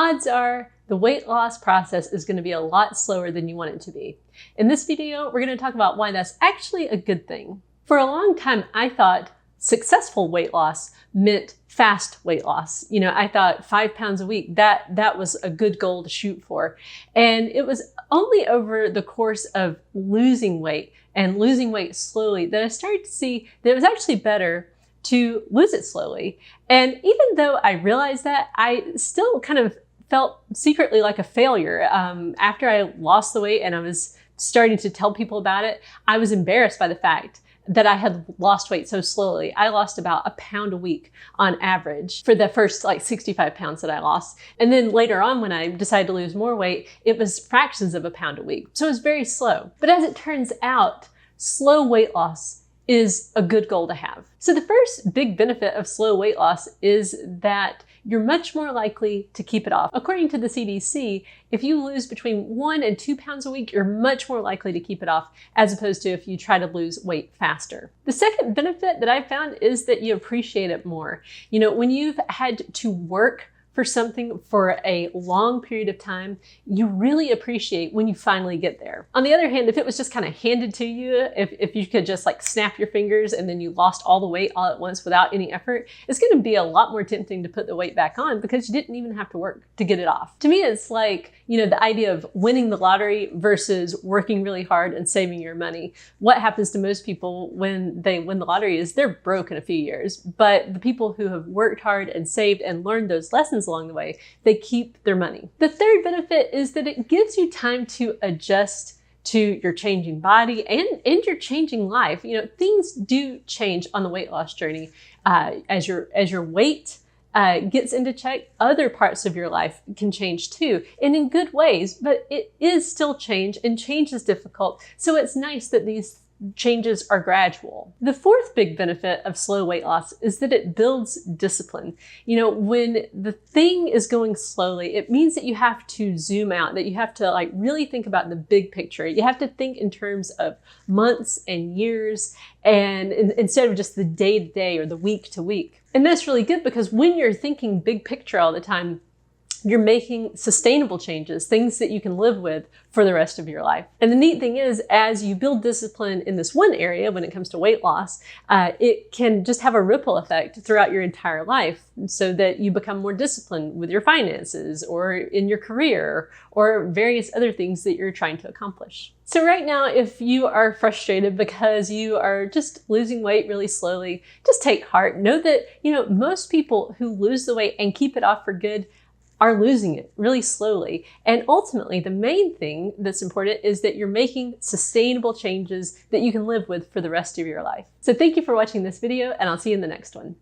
odds are the weight loss process is going to be a lot slower than you want it to be. In this video, we're going to talk about why that's actually a good thing. For a long time, I thought successful weight loss meant fast weight loss. You know, I thought 5 pounds a week, that was a good goal to shoot for. And it was only over the course of losing weight and losing weight slowly that I started to see that it was actually better to lose it slowly. And even though I realized that, I still kind of felt secretly like a failure. After I lost the weight and I was starting to tell people about it, I was embarrassed by the fact that I had lost weight so slowly. I lost about a pound a week on average for the first 65 pounds that I lost. And then later on, when I decided to lose more weight, it was fractions of a pound a week. So it was very slow. But as it turns out, slow weight loss is a good goal to have. So the first big benefit of slow weight loss is that you're much more likely to keep it off. According to the CDC, if you lose between 1 and 2 pounds a week, you're much more likely to keep it off as opposed to if you try to lose weight faster. The second benefit that I've found is that you appreciate it more. You know, when you've had to work for something for a long period of time, you really appreciate when you finally get there. On the other hand, if it was just kind of handed to you, if you could just snap your fingers and then you lost all the weight all at once without any effort, it's going to be a lot more tempting to put the weight back on because you didn't even have to work to get it off. To me, it's like, you know, the idea of winning the lottery versus working really hard and saving your money. What happens to most people when they win the lottery is they're broke in a few years, but the people who have worked hard and saved and learned those lessons along the way, they keep their money. The third benefit is that it gives you time to adjust to your changing body and your changing life. You know, things do change on the weight loss journey. As your weight gets into check, other parts of your life can change too, and in good ways, but it is still change, and change is difficult. So it's nice that these changes are gradual. The fourth big benefit of slow weight loss is that it builds discipline. You know, when the thing is going slowly, it means that you have to zoom out, that you have to really think about the big picture. You have to think in terms of months and years, and instead of just the day to day or the week to week. And that's really good because when you're thinking big picture all the time, you're making sustainable changes, things that you can live with for the rest of your life. And the neat thing is, as you build discipline in this one area when it comes to weight loss, it can just have a ripple effect throughout your entire life so that you become more disciplined with your finances or in your career or various other things that you're trying to accomplish. So right now, if you are frustrated because you are just losing weight really slowly, just take heart. Know that, you know, most people who lose the weight and keep it off for good are losing it really slowly. And ultimately, the main thing that's important is that you're making sustainable changes that you can live with for the rest of your life. So thank you for watching this video, and I'll see you in the next one.